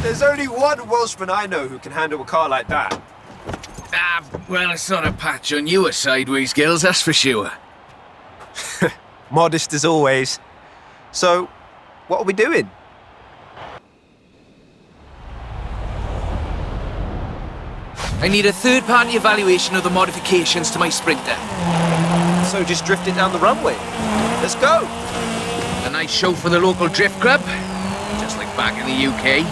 There's only one Welshman I know who can handle a car like that. Well, it's not a patch on you, sideways girls, that's for sure. Modest as always. So, what are we doing? I need a third-party evaluation of the modifications to my Sprinter. So just drift it down the runway. Let's go! A nice show for the local drift club, just like back in the UK.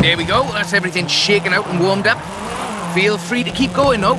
There we go, that's everything shaken out and warmed up. Feel free to keep going though.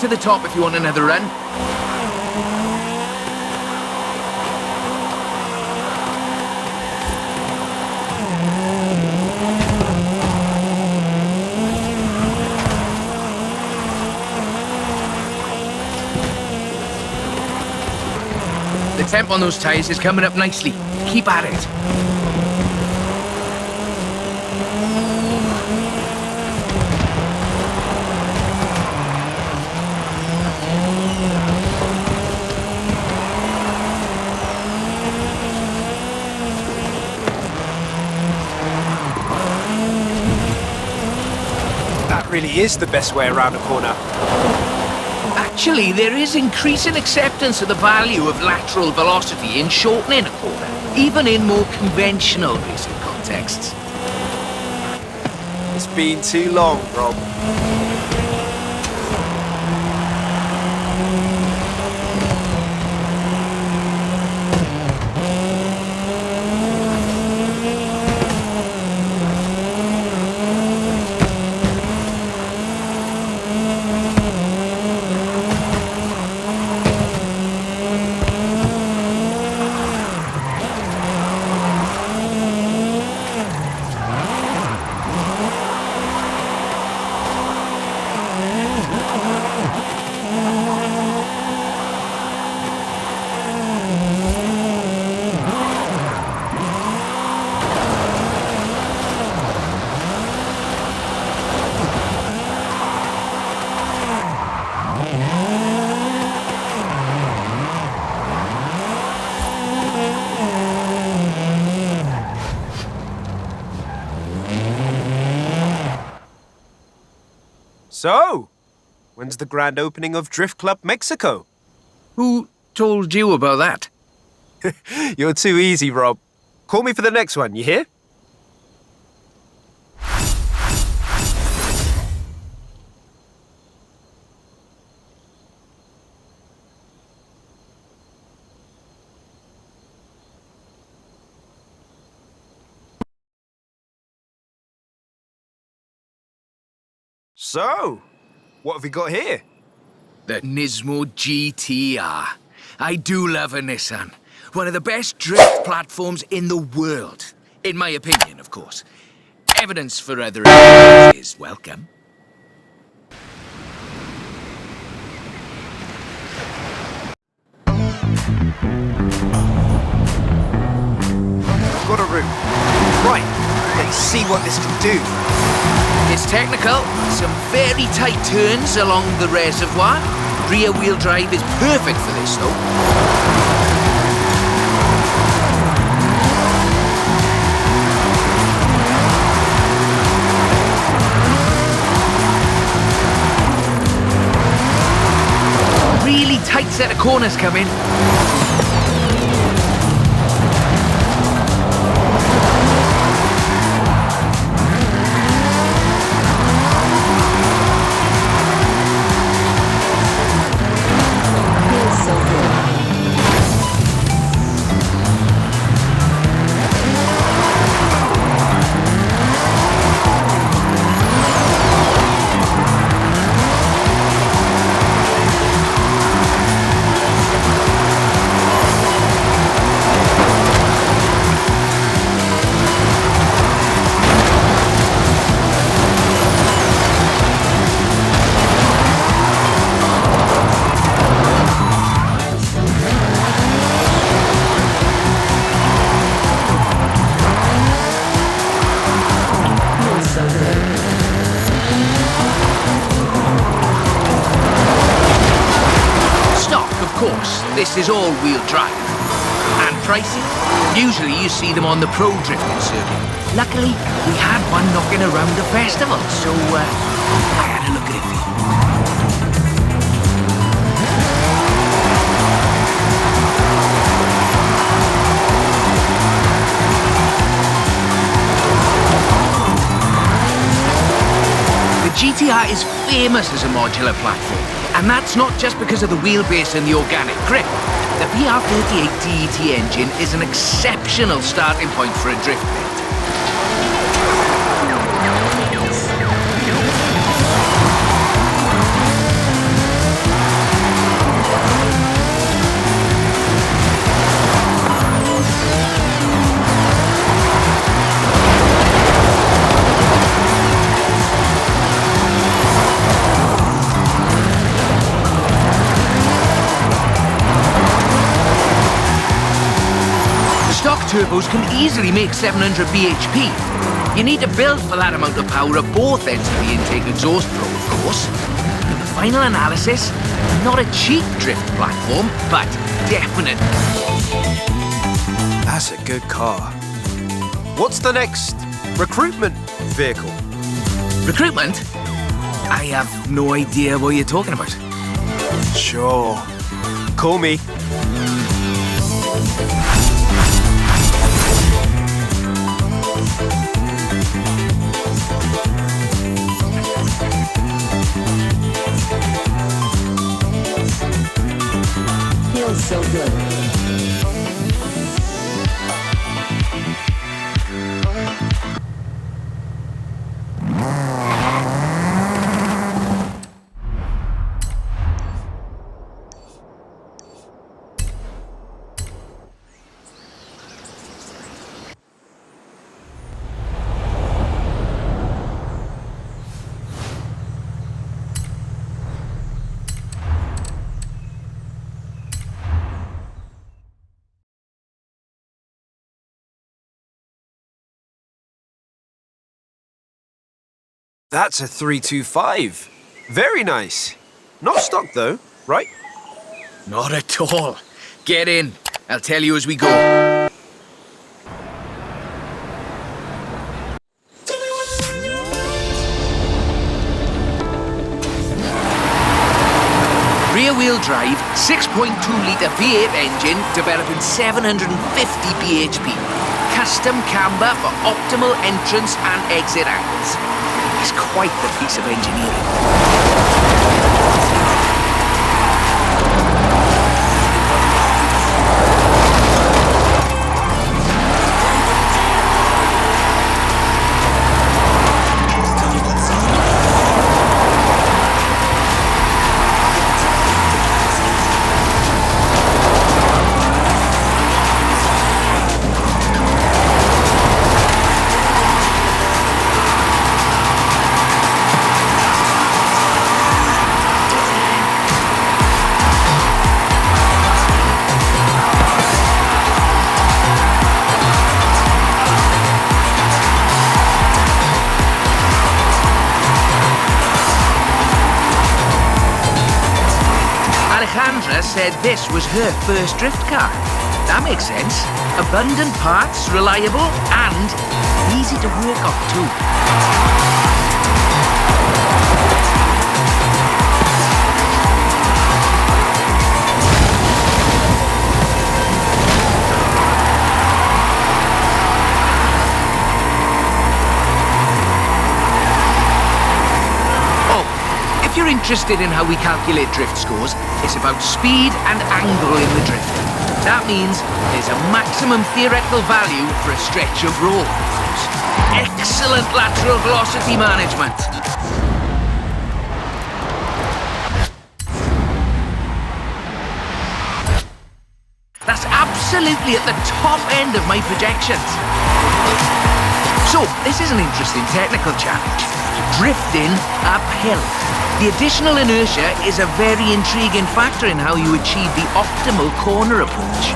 To the top if you want another run. The temp on those tyres is coming up nicely. Keep at it. Really is the best way around a corner. Actually, there is increasing acceptance of the value of lateral velocity in shortening a corner, even in more conventional racing contexts. It's been too long, Rob. So, when's the grand opening of Drift Club Mexico? Who told you about that? You're too easy, Rob. Call me for the next one, you hear? So, what have we got here? The Nismo GTR. I do love a Nissan. One of the best drift platforms in the world. In my opinion, of course. Evidence for other opinions is welcome. Got a route. Right, let's see what this can do. It's technical, some very tight turns along the reservoir. Rear-wheel drive is perfect for this, though. Really tight set of corners coming. This is all-wheel drive. And pricey? Usually you see them on the pro drifting circuit. Luckily, we had one knocking around the festival, so I had a look at it for you. The GTR is famous as a modular platform. And that's not just because of the wheelbase and the organic grip. The PR38 DET engine is an exceptional starting point for a drift pit. Turbos can easily make 700 bhp. You need to build for that amount of power at both ends of the intake exhaust flow, of course. In the final analysis, not a cheap drift platform, but definite. That's a good car. What's the next recruitment vehicle? Recruitment? I have no idea what you're talking about. Sure. Call me. Feels so good. That's a 325. Very nice. Not stock though, right? Not at all. Get in. I'll tell you as we go. Rear-wheel drive, 6.2-litre V8 engine developing 750 bhp. Custom camber for optimal entrance and exit angles. It's quite the piece of engineering. Said this was her first drift car. That makes sense. Abundant parts, reliable, and easy to work off too. If you're interested in how we calculate drift scores, it's about speed and angle in the drift. That means there's a maximum theoretical value for a stretch of road. Excellent lateral velocity management. That's absolutely at the top end of my projections. So, this is an interesting technical challenge. Drifting uphill. The additional inertia is a very intriguing factor in how you achieve the optimal corner approach.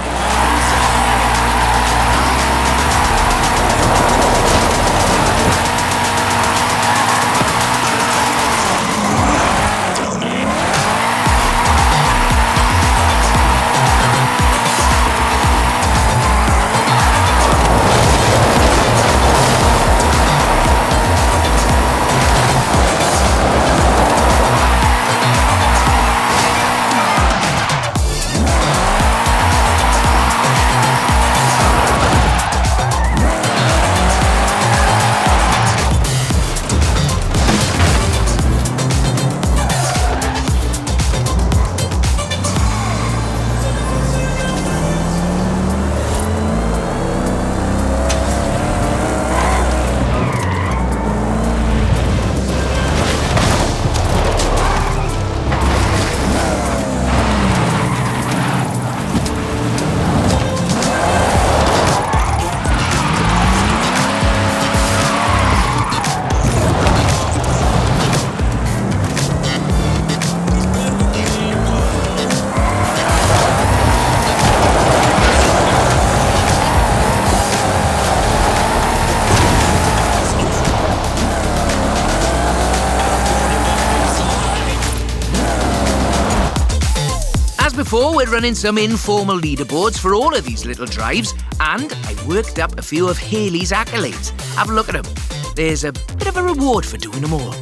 Before, we're running some informal leaderboards for all of these little drives, and I worked up a few of Haley's accolades. Have a look at them. There's a bit of a reward for doing them all.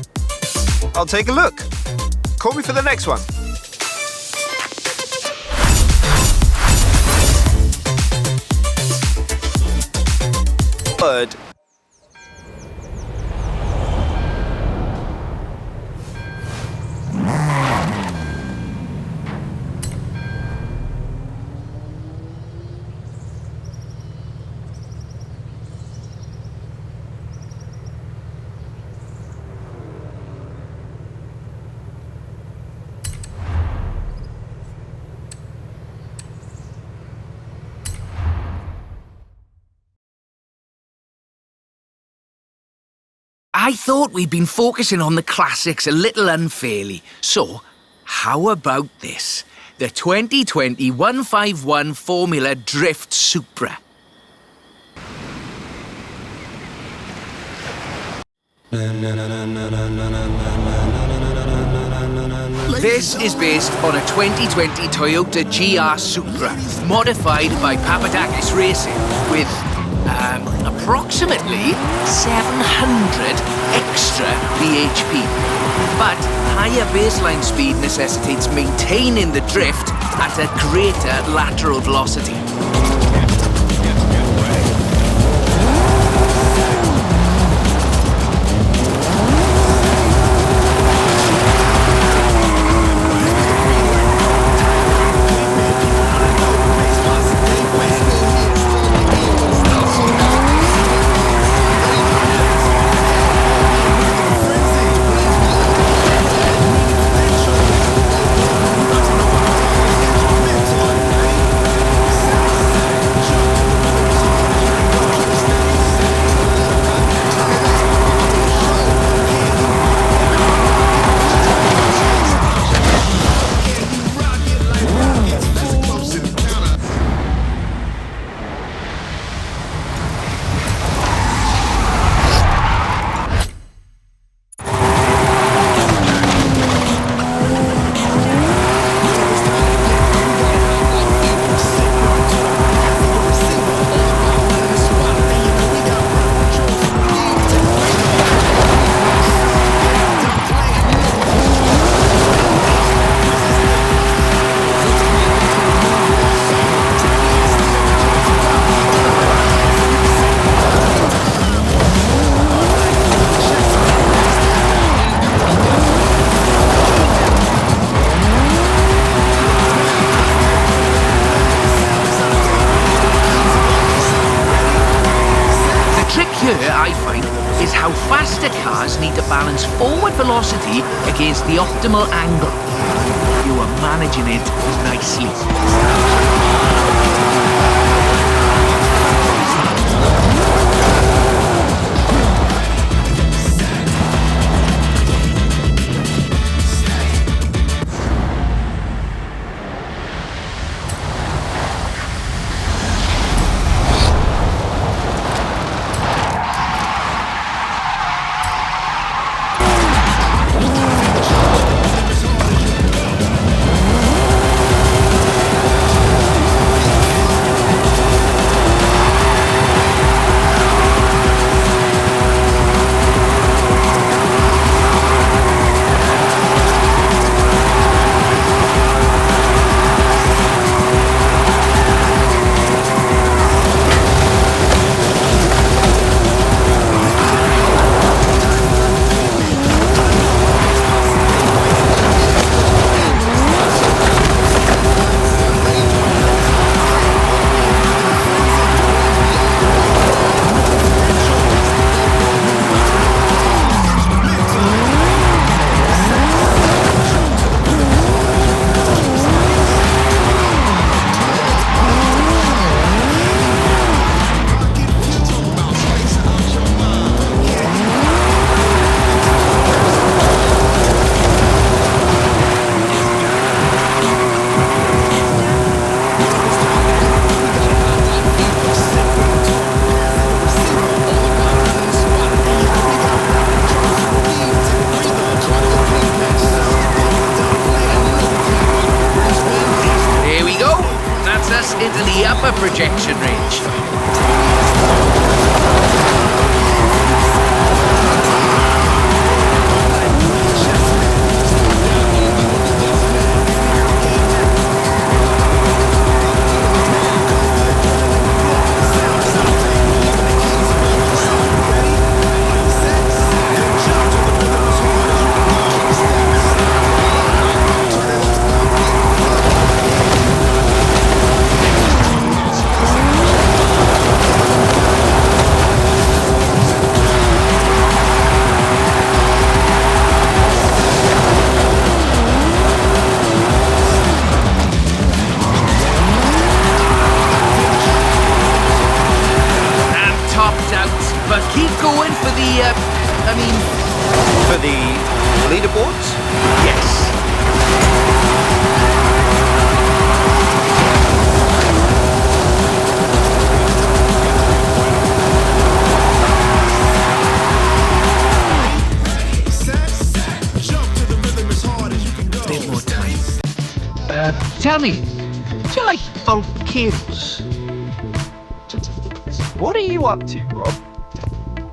I'll take a look. Call me for the next one. Word. I thought we'd been focusing on the classics a little unfairly. So, how about this? The 2020 151 Formula Drift Supra. This is based on a 2020 Toyota GR Supra, modified by Papadakis Racing, with approximately 700 extra bhp. But higher baseline speed necessitates maintaining the drift at a greater lateral velocity. Need to balance forward velocity against the optimal angle. You are managing it nicely. Into the upper projection range. Keep going for the, For the leaderboards? Yes. Bit more time. Tell me, do you like volcanoes? What are you up to, Rob?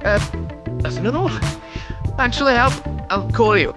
Nothing at all. Thanks for the help. I'll call you.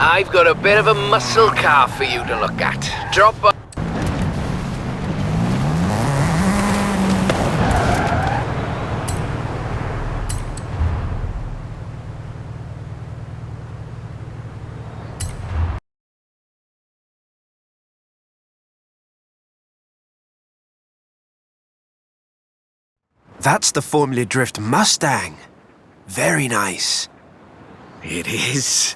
I've got a bit of a muscle car for you to look at. Drop by. That's the Formula Drift Mustang. Very nice. It is.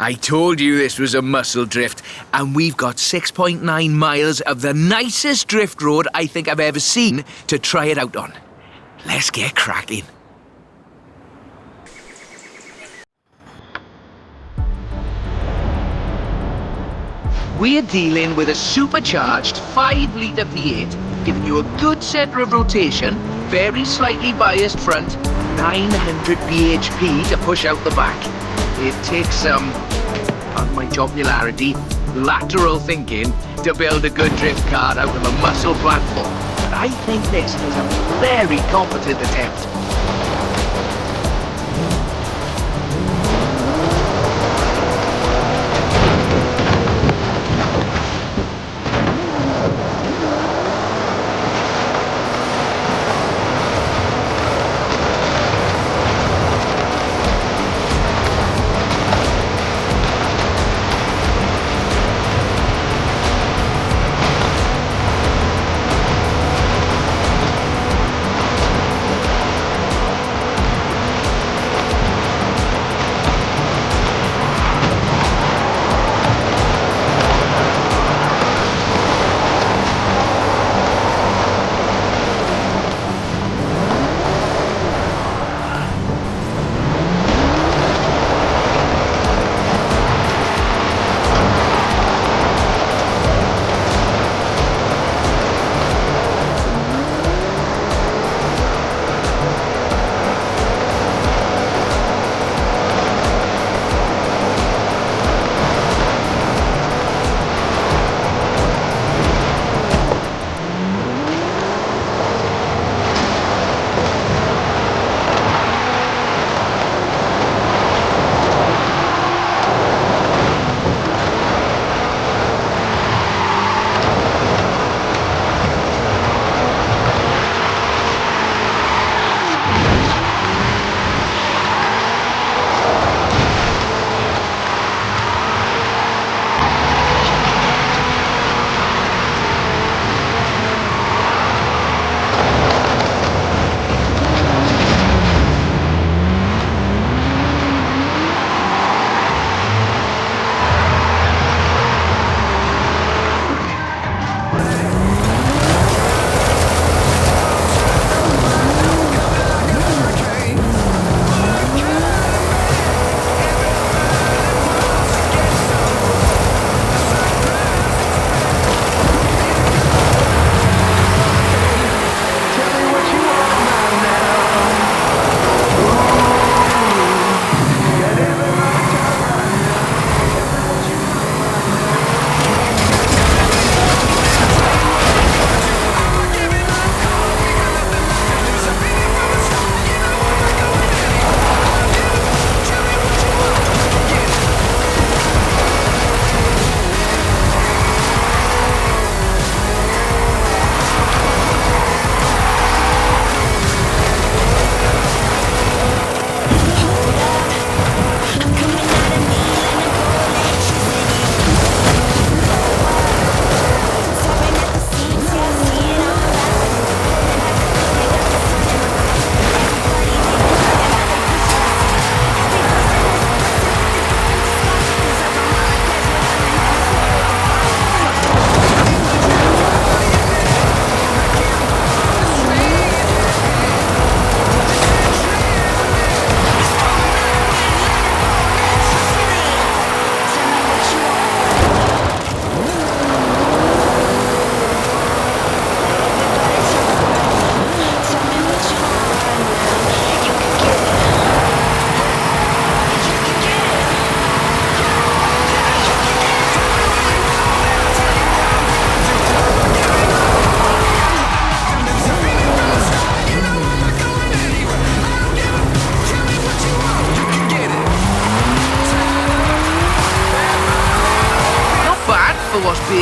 I told you this was a muscle drift, and we've got 6.9 miles of the nicest drift road I think I've ever seen to try it out on. Let's get cracking. We're dealing with a supercharged 5-litre V8, giving you a good centre of rotation, very slightly biased front, 900 bhp to push out the back. It takes some, on my jobularity, lateral thinking to build a good drift car out of a muscle platform. But I think this is a very competent attempt.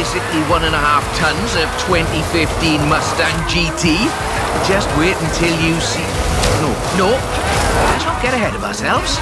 basically 1.5 tons of 2015 Mustang GT. Just wait until you see... No. Let's not get ahead of ourselves.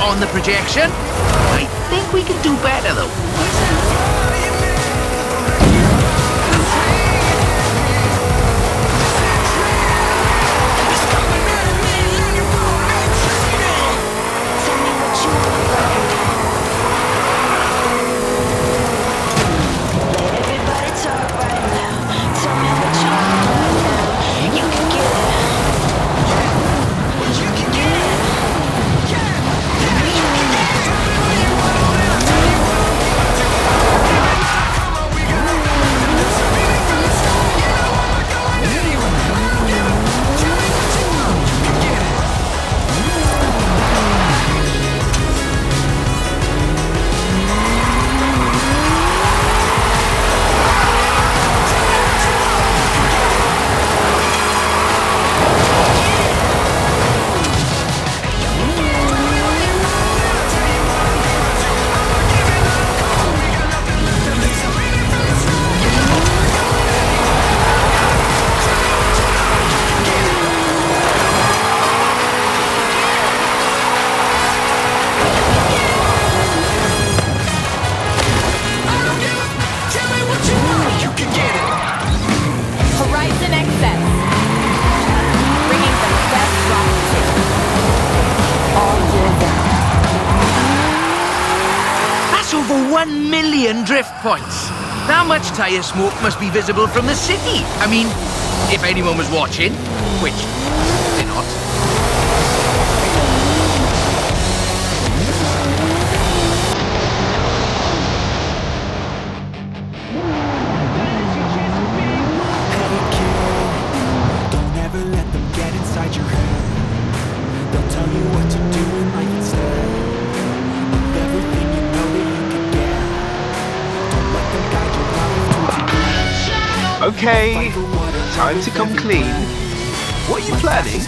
On the projection. I think we can do better though. Over 1 million drift points. That much tyre smoke must be visible from the city. I mean, if anyone was watching, which they're not. Okay, time to come clean. What are you planning?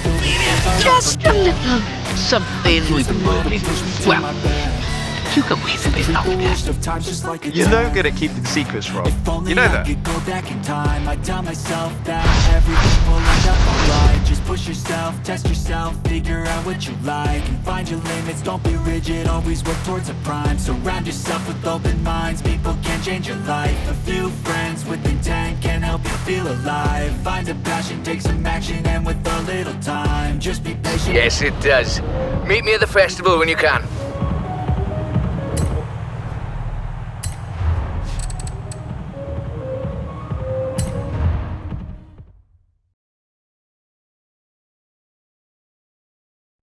Just a little something we've been working. Well, you can wait a bit longer. You're no good at keeping secrets, Rob. You know that? Just push yourself, test yourself, figure out what you like, and find your limits. Don't be rigid, always work towards a prime. Surround yourself with open minds, people can change your life. A few friends with intent can help you feel alive. Find a passion, take some action, and with a little time, just be patient. Yes, it does. Meet me at the festival when you can.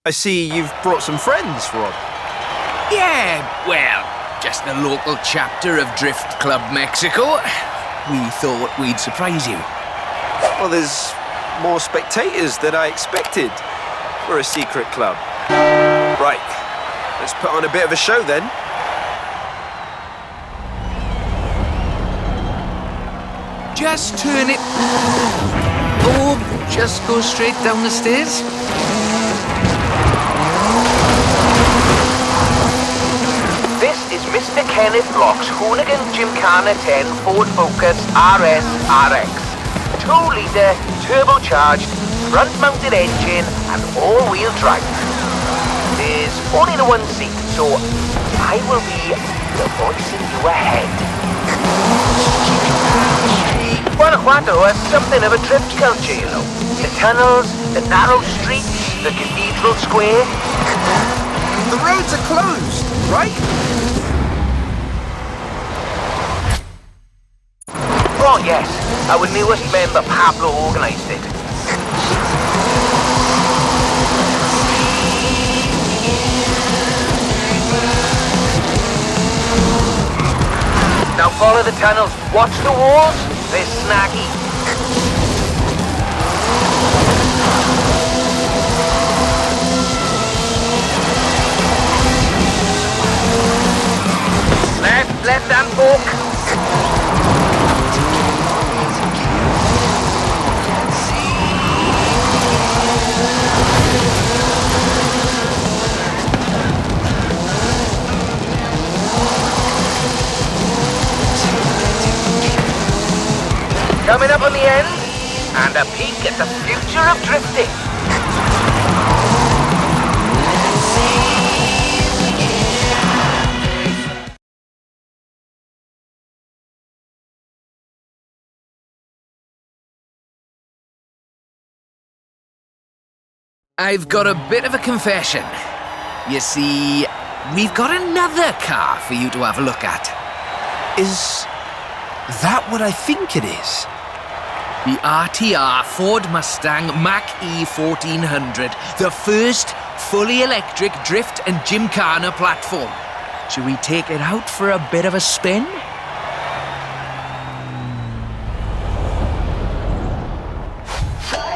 I see you've brought some friends, Rob. Yeah, well, just the local chapter of Drift Club Mexico. We thought we'd surprise you. Well, there's more spectators than I expected for a secret club. Right, let's put on a bit of a show then. Just turn it. Oh, just go straight down the stairs. This is Mr. Kenneth Block's Hoonigan Gymkhana 10 Ford Focus RS RX. 2-litre, turbocharged, front-mounted engine and all-wheel drive. There's only the one seat, so I will be the voice in your head. Guanajuato has something of a drift culture, you know. The tunnels, the narrow streets, the cathedral square. The roads are closed, right? Oh yes, our newest member Pablo organised it. Now follow the tunnels. Watch the walls. They're snaggy. Left hand fork. Coming up on the end, and a peek at the future of drifting. I've got a bit of a confession. You see, we've got another car for you to have a look at. Is that what I think it is? The RTR Ford Mustang Mach-E 1400, the first fully electric drift and gymkhana platform. Should we take it out for a bit of a spin?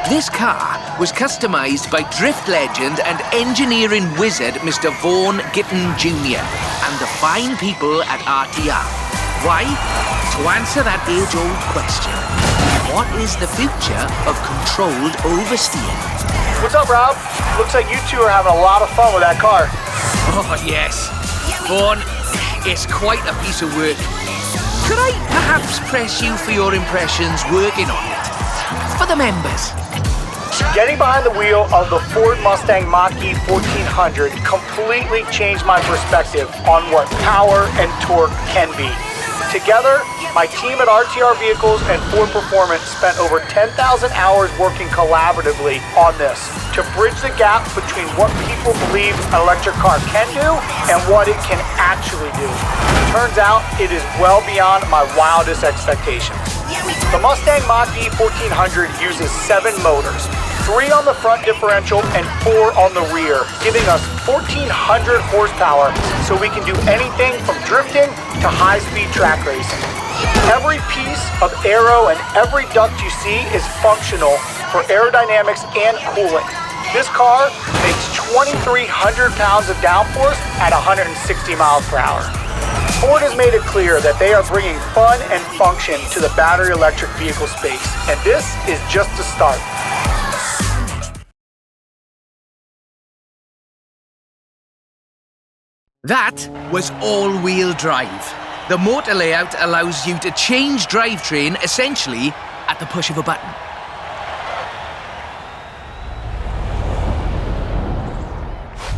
This car was customised by drift legend and engineering wizard Mr. Vaughan Gitton Jr. and the fine people at RTR. Why? To answer that age-old question. What is the future of controlled oversteer? What's up, Rob? Looks like you two are having a lot of fun with that car. Oh, yes. Vaughan, it's quite a piece of work. Could I perhaps press you for your impressions working on it? For the members. Getting behind the wheel of the Ford Mustang Mach-E 1400 completely changed my perspective on what power and torque can be. Together, my team at RTR Vehicles and Ford Performance spent over 10,000 hours working collaboratively on this to bridge the gap between what people believe an electric car can do and what it can actually do. Turns out, it is well beyond my wildest expectations. The Mustang Mach-E 1400 uses 7 motors, 3 on the front differential and 4 on the rear, giving us 1,400 horsepower so we can do anything from drifting to high-speed track racing. Every piece of aero and every duct you see is functional for aerodynamics and cooling. This car makes 2,300 pounds of downforce at 160 miles per hour. Ford has made it clear that they are bringing fun and function to the battery electric vehicle space, and this is just the start. That was all-wheel drive. The motor layout allows you to change drivetrain essentially at the push of a button.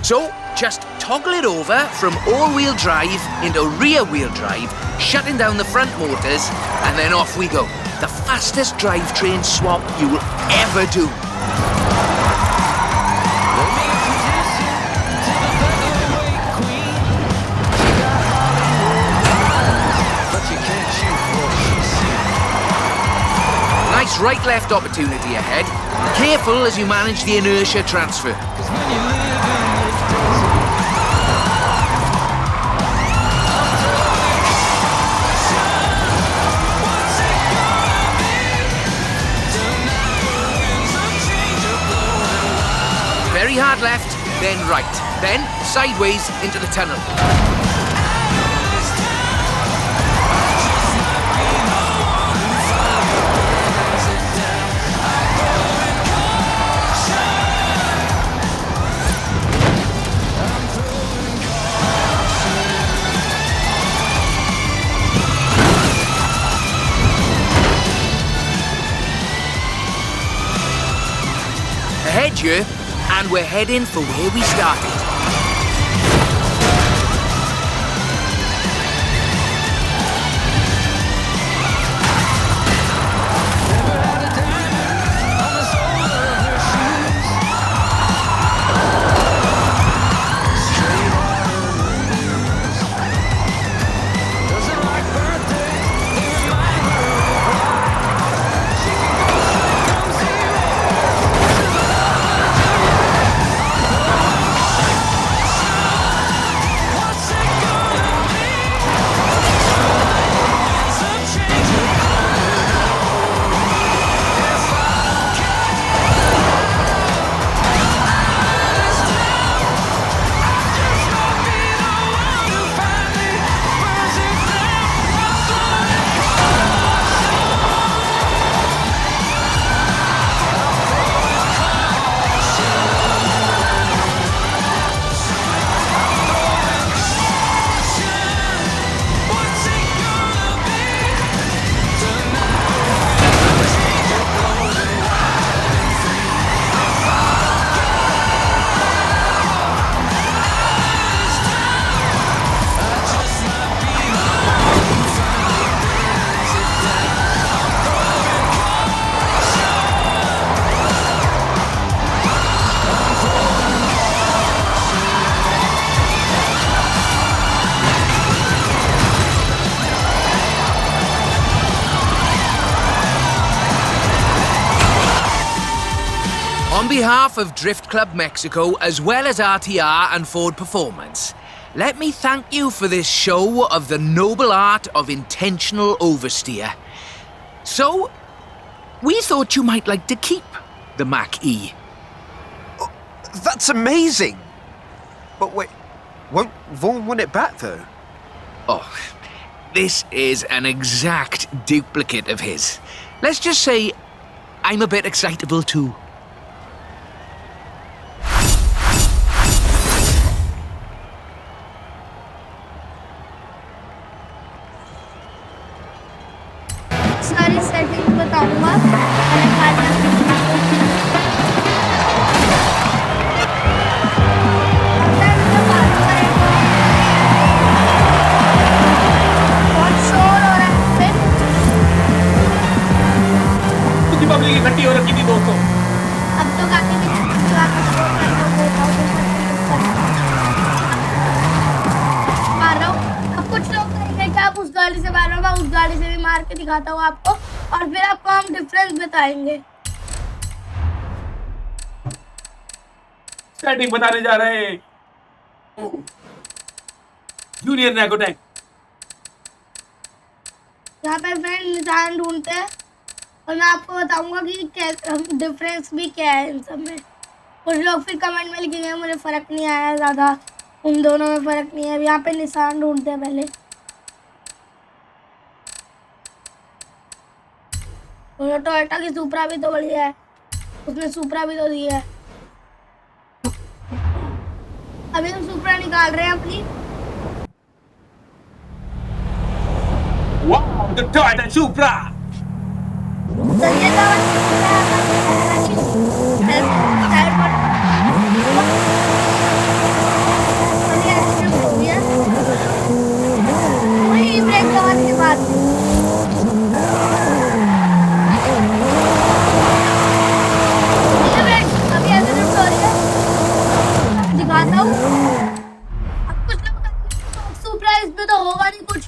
So, just toggle it over from all-wheel drive into rear-wheel drive, shutting down the front motors, and then off we go. The fastest drivetrain swap you will ever do. Nice right-left opportunity ahead. Careful as you manage the inertia transfer. Very hard left, then right, then sideways into the tunnel. Ahead here, and we're heading for where we started. On behalf of Drift Club Mexico, as well as RTR and Ford Performance, let me thank you for this show of the noble art of intentional oversteer. So, we thought you might like to keep the Mach-E. Oh, that's amazing! But wait, won't Vaughan want it back though? Oh, this is an exact duplicate of his. Let's just say I'm a bit excitable too. सारी setting बताऊंगा public इकट्ठी हो रखी थी दोस्तों। अब तो काफी मार रहा हूँ। अब कुछ लोग कहेंगे कि आप उस गाड़ी से मार रहे हो, मैं उस गाड़ी से भी मार के दिखाता हूँ आपको और फिर आपको हम डिफरेंस बताएंगे। सेटिंग बताने जा रहे हैं जूनियर नैकोटेक। यहाँ पे फ्रेंड निशान ढूंढते हैं और मैं आपको बताऊंगा कि डिफरेंस भी क्या है इन सब में। कुछ लोग फिर कमेंट में लिखेंगे मुझे फ़र्क नहीं आया ज़्यादा, उन दोनों में फ़र्क नहीं है। अब यहाँ पे निशान ढूंढते हैं पहले। टोयोटा की सुपरा भी तो बढ़िया है, उसने सुपरा भी तो दी है। अभी हम सुपरा निकाल रहे हैं अपनी। Wow, the Toyota Supra. Sanjay का ब्रेक दबाने के बाद अभी ऐसे ड्रिफ्ट हो रही है, दिखाता हूँ। अब कुछ लोग सुपरा इसमें तो होगा नहीं, कुछ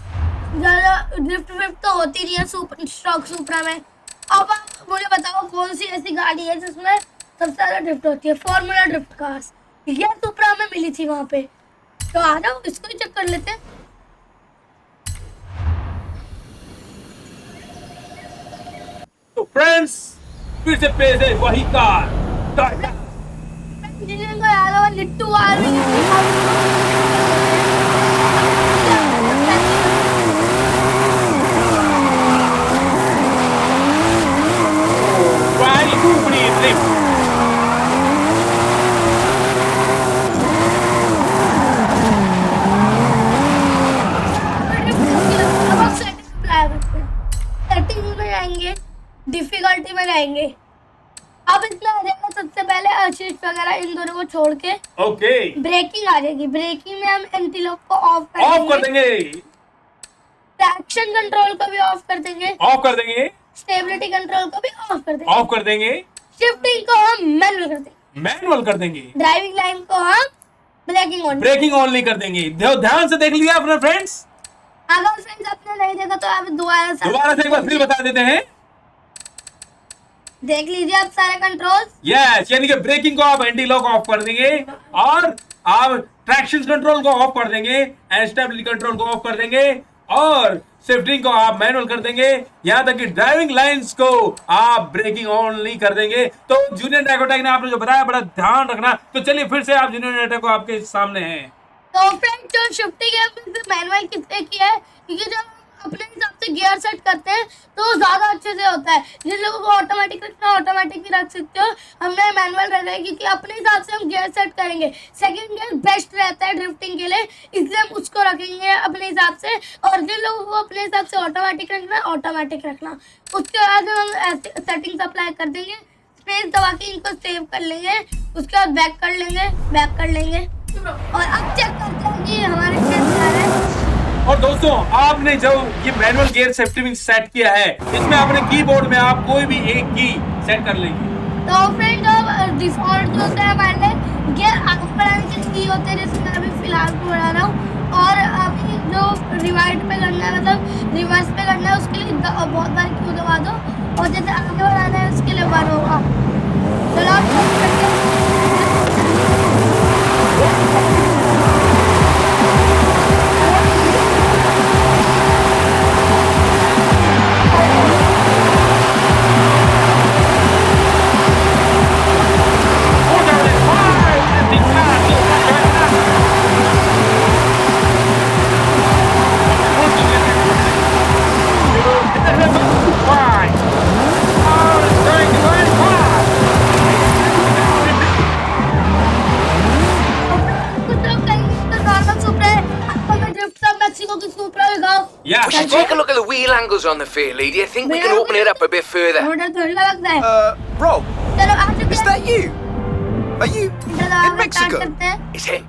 ज्यादा ड्रिफ्ट विफ्ट तो होती नहीं है स्टॉक सुपरा में। अब आप मुझे बताओ कौन सी ऐसी गाड़ी है जिसमें सबसे ज्यादा ड्रिफ्ट होती है? फॉर्मूला ड्रिफ्ट कार्स, ये सुपरा में मिली थी वहां पे। तो आ जाओ इसको ही चेक कर लेते हैं। तो फ्रेंड्स, फिर से पेश है वही कार Toyota. इंजीनियरिंग को याद होगा लिट्टू वाली Very ऊपरी drift. सेटिंग में जाएंगे, डिफिकल्टी में जाएंगे। अब इसमें आ जाएगा सबसे पहले असिस्ट वगैरह इन दोनों को छोड़ के ओके, ब्रेकिंग आ जाएगी। ब्रेकिंग में हम एंटी लॉक को ऑफ कर देंगे, ट्रैक्शन कंट्रोल को भी ऑफ कर देंगे, स्टेबिलिटी कंट्रोल को भी ऑफ कर देंगे, शिफ्टिंग को हम मैनुअल कर देंगे, ड्राइविंग लाइन को हम ब्रेकिंग ऑनली कर देंगे। ध्यान से देख लिया अपने फ्रेंड्स। अगर फ्रेंड्स आपने नहीं देखा तो आप दोबारा से एक बार फिर बता देते हैं। देख लीजिए आप सारे कंट्रोल्स। यस, यानी कि ब्रेकिंग को आप एंटी लॉक ऑफ कर देंगे और आप ट्रैक्शन कंट्रोल को ऑफ कर देंगे, स्टेबिलिटी कंट्रोल को ऑफ कर देंगे और शिफ्टिंग को आप मैनुअल कर देंगे, यहाँ तक कि ड्राइविंग लाइंस को आप ब्रेकिंग ऑनली कर देंगे। तो जूनियर नैकोटेक ने आपने जो बताया बड़ा ध्यान रखना। तो चलिए फिर से आप जूनियर नैकोटेक को आपके सामने हैं। तो फ्रेंड जो शिफ्टिंग है मैनुअल किसने किया है, क्योंकि जब अपने हिसाब से गियर सेट करते हैं तो ज्यादा अच्छे से होता है। जिन लोगों को ऑटोमेटिक रखना ऑटोमेटिक भी रख सकते हो, हमने मैनुअल रखा है क्योंकि अपने हिसाब से हम गियर सेट करेंगे। सेकंड गियर बेस्ट रहता है ड्रिफ्टिंग के लिए, इसलिए हम उसको रखेंगे अपने हिसाब से। और जिन लोगों को अपने हिसाब से ऑटोमेटिक रखना ऑटोमेटिक रखना। उसके बाद हम ऐसे सेटिंग्स अप्लाई कर देंगे, स्पेस दबा के इनको सेव कर लेंगे, उसके बाद बैक कर लेंगे और अब चेक करते हैं कि हमारे कैसे आ रहे हैं। और दोस्तों, आपने जो ये मैनुअल गियर शिफ्टिंग सेट किया है, इसमें अपने कीबोर्ड में आप कोई भी एक की सेट कर लेंगे। तो फ्रेंड जो डिफॉल्ट जो होता है हमारे लिए गियर आगे बढ़ाने के की होते हैं, जैसे मैं अभी फिलहाल को बढ़ा रहा हूँ। और अभी जो रिवाइड पे करना है मतलब रिवर्स पे करना है, उसके लिए बहुत बार क्यों दबा दो। और जैसे आगे बढ़ाना है उसके लिए 1 होगा। चलो आप Yeah. We should take a look at the wheel angles on the fair lady. I think we can open it up a bit further. Rob, is that you? Are you in Mexico? It's him.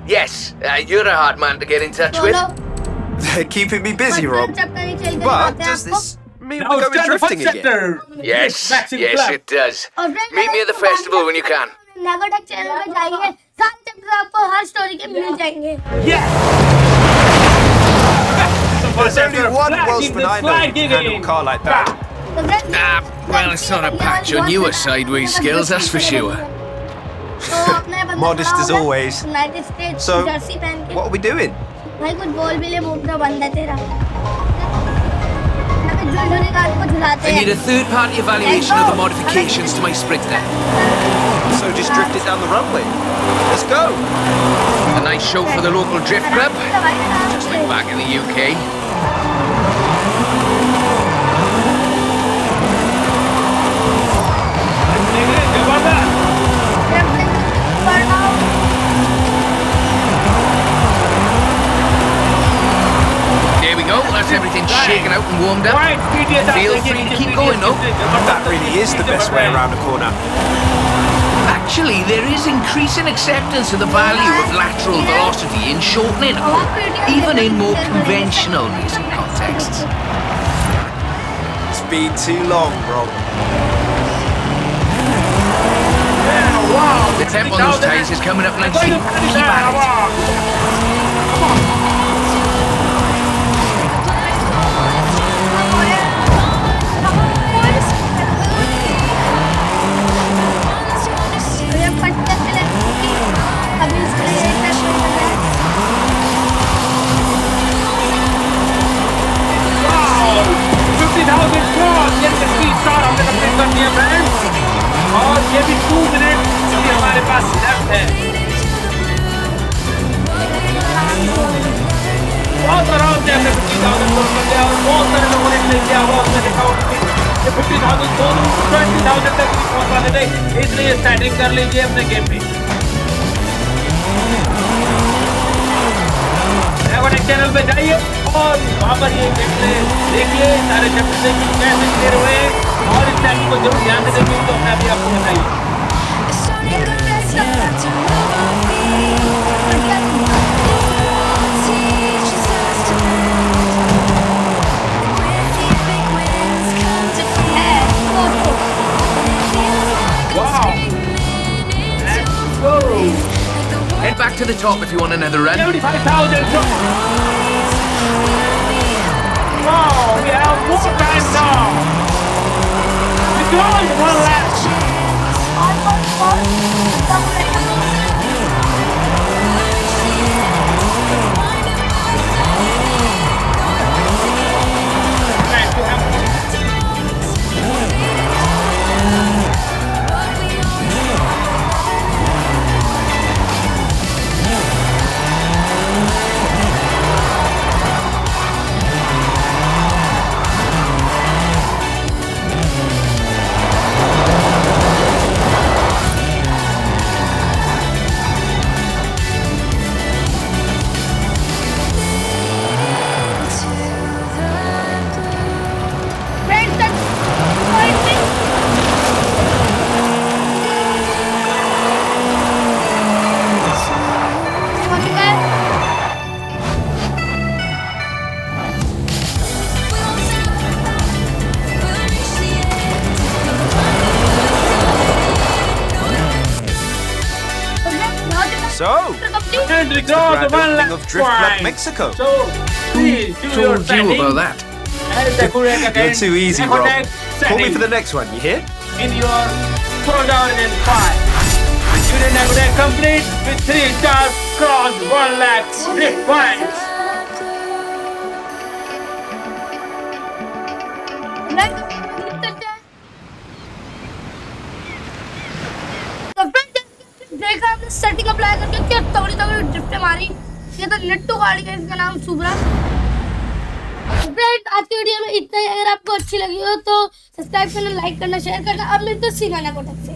Yes, you're a hard man to get in touch with. They're keeping me busy, Rob. But does this mean Now we're it's going time for drifting again? sector. Yes, Maximum yes, clap. it does. Meet me at the festival when you can. नाकोटेक channel में जाइए, सारे chapter आपको हर story के मिल जाएंगे। Yeah. There's only one Welshman I know who can handle a car like that. Well, it's not a patch on your sideways skills, that's for sure. Modest as always. United states So, Jersey पहन के what are we doing? भाई कुछ बोल भी ले, मुंह तो बंद है तेरा। झुलझुली कार को झुलाते I need हैं। a third-party evaluation of the modifications to my Sprinter. So just drift it down the runway. Let's go. A nice show for the local drift club, just like back in the UK. shaken out and warmed up. Right, speed ये Feel देखिए, free to नीचे keep speed going, ये though. जबरदस्त That really is the best way around a corner. Actually, there is increasing acceptance of the value of lateral velocity in shortening a corner, even in more conventional racing contexts. It's been too long, bro. Wow, The tempo on those tyres is coming up nicely. Keep at it. अभी इसके लिए एक test करना है। Wow, 50,000 cross, ये speed star हमने complete कर दिया फ्रेंड्स, और ये भी 2 मिनट अभी हमारे पास लेफ्ट है। बहुत आराम से हमने 50,000 क्रॉस कर दिया और बहुत सारे लोगों ने प्ले किया हुआ, उसने देखा होगा कि ये 50,000 दोनों 20,000 तक भी पहुंच वाले थे, इसलिए स्टैटिंग कर लीजिए अपने गेम में। Nacotech चैनल पे जाइए और वहाँ पर ये गेमप्ले देखिए, सारे चैप्टर देखिए कैसे क्लियर हुए, और इस चैनल को जरूर ध्यान से देखिए, तो अपने आप ही आपको बताइए। Wow, let's go. Head back to the top if you want another run. 75,000. Wow, we have more time now. We closed one lap. Right, you have So, and we the crossed grand one opening lap of Drift Club point. Mexico. So, please do your Told you setting. about that. You're too easy, bro. Call me for the next one, you hear? In your throwdown in 5. Unit Nacotech complete with 3 stars, cross 1 lap, drift points. देखा आपने setting apply करके क्या तगड़ी तगड़ी drift मारी। ये तो निट्टू गाड़ी का इसका नाम सुब्रा। फ्रेंड आज की वीडियो में इतना ही। अगर आपको अच्छी लगी हो तो सब्सक्राइब करना, लाइक करना, शेयर करना। अब मिलते हैं सीधा Nacotech से।